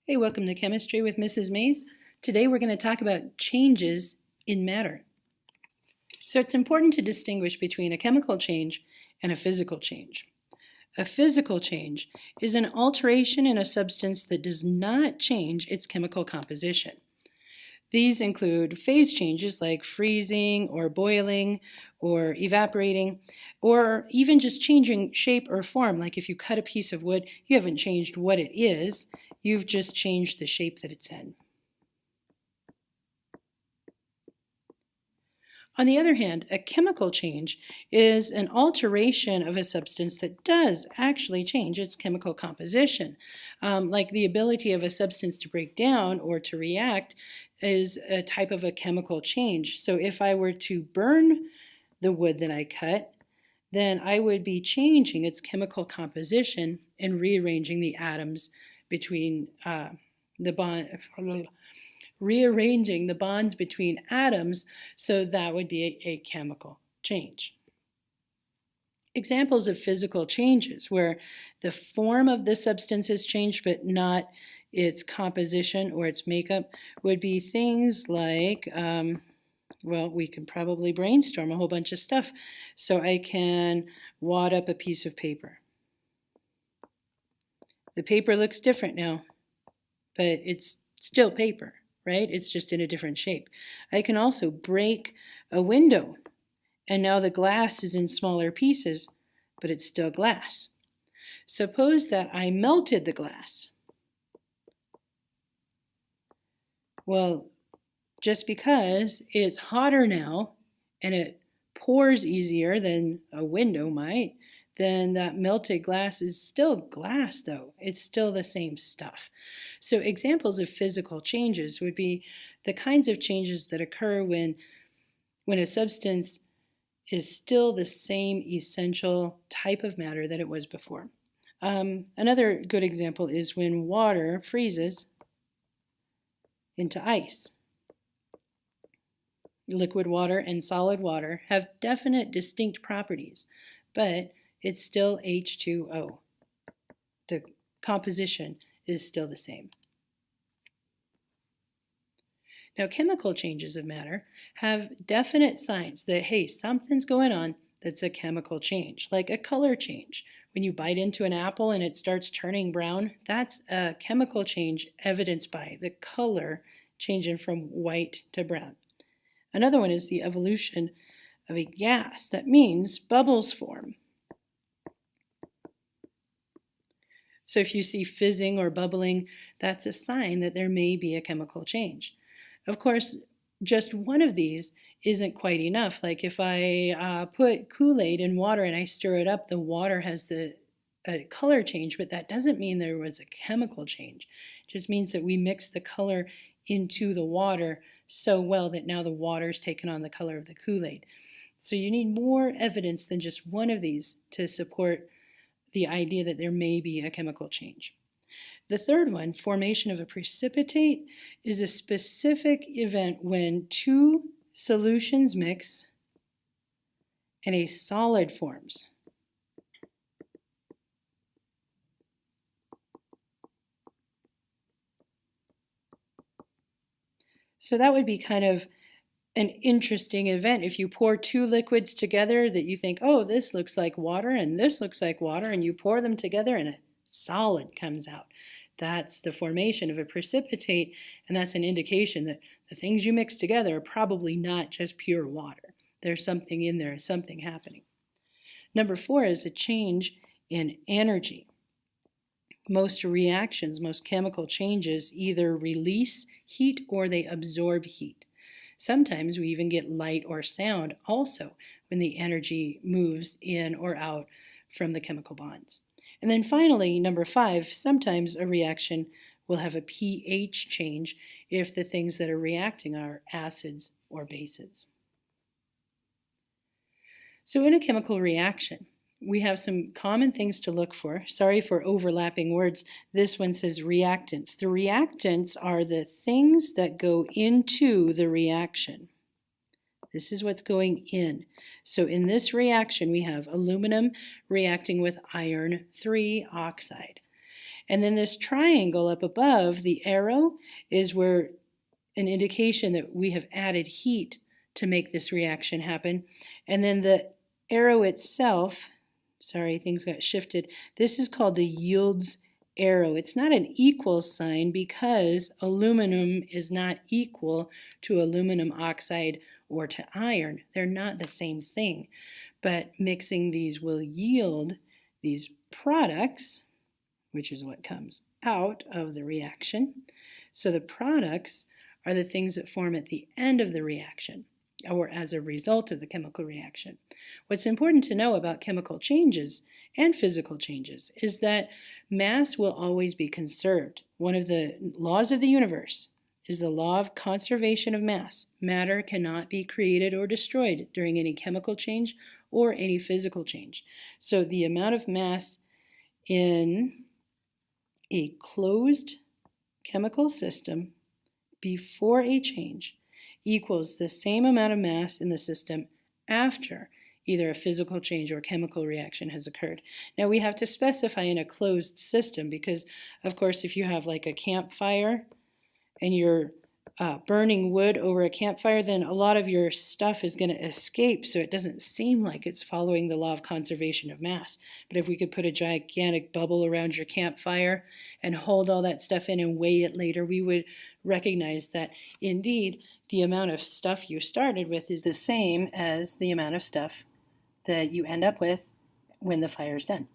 Hey, welcome to Chemistry with Mrs. Mays. Today we're going to talk about changes in matter. So it's important to distinguish between a chemical change and a physical change. A physical change is an alteration in a substance that does not change its chemical composition. These include phase changes like freezing or boiling or evaporating, or even just changing shape or form. Like if you cut a piece of wood, you haven't changed what it is, you've just changed the shape that it's in. On the other hand, a chemical change is an alteration of a substance that does actually change its chemical composition. Like the ability of a substance to break down or to react is a type of a chemical change. So if I were to burn the wood that I cut, then I would be changing its chemical composition and rearranging the atoms between rearranging the bonds between atoms, so that would be a chemical change. Examples of physical changes where the form of the substance has changed but not its composition or its makeup would be things like, well, we can probably brainstorm a whole bunch of stuff. So I can wad up a piece of paper. The paper looks different now, but it's still paper, right? It's just in a different shape. I can also break a window, and now the glass is in smaller pieces, but it's still glass. Suppose that I melted the glass. Well, just because it's hotter now and it pours easier than a window might, then that melted glass is still glass though. It's still the same stuff. So examples of physical changes would be the kinds of changes that occur when a substance is still the same essential type of matter that it was before. Another good example is when water freezes into ice. Liquid water and solid water have definite distinct properties, but it's still H2O. The composition is still the same. Now, chemical changes of matter have definite signs that, hey, something's going on that's a chemical change, like a color change. When you bite into an apple and it starts turning brown, that's a chemical change evidenced by the color changing from white to brown. Another one is the evolution of a gas. That means bubbles form. So if you see fizzing or bubbling, that's a sign that there may be a chemical change. Of course, just one of these isn't quite enough. Like if I put Kool-Aid in water and I stir it up, the water has the color change, but that doesn't mean there was a chemical change. It just means that we mix the color into the water so well that now the water's taken on the color of the Kool-Aid. So you need more evidence than just one of these to support the idea that there may be a chemical change. The third one, formation of a precipitate, is a specific event when two solutions mix and a solid forms. So that would be kind of an interesting event. If you pour two liquids together that you think, oh, this looks like water and this looks like water, and you pour them together and a solid comes out. That's the formation of a precipitate, and that's an indication that the things you mix together are probably not just pure water. There's something in there, something happening. Number 4 is a change in energy. Most reactions, most chemical changes either release heat or they absorb heat. Sometimes we even get light or sound also when the energy moves in or out from the chemical bonds. And then finally, number 5, sometimes a reaction will have a pH change if the things that are reacting are acids or bases. So in a chemical reaction, we have some common things to look for. Sorry for overlapping words. This one says reactants. The reactants are the things that go into the reaction. This is what's going in. So in this reaction, we have aluminum reacting with iron 3 oxide. And then this triangle up above, the arrow, is where an indication that we have added heat to make this reaction happen. And then the arrow itself, sorry, things got shifted. This is called the yields arrow. It's not an equal sign because aluminum is not equal to aluminum oxide or to iron. They're not the same thing. But mixing these will yield these products, which is what comes out of the reaction. So the products are the things that form at the end of the reaction or as a result of the chemical reaction. What's important to know about chemical changes and physical changes is that mass will always be conserved. One of the laws of the universe is the law of conservation of mass. Matter cannot be created or destroyed during any chemical change or any physical change. So the amount of mass in a closed chemical system before a change equals the same amount of mass in the system after either a physical change or chemical reaction has occurred. Now we have to specify in a closed system because, of course, if you have like a campfire and you're burning wood over a campfire, then a lot of your stuff is going to escape, so it doesn't seem like it's following the law of conservation of mass. But if we could put a gigantic bubble around your campfire and hold all that stuff in and weigh it later, we would recognize that indeed the amount of stuff you started with is the same as the amount of stuff that you end up with when the fire is done.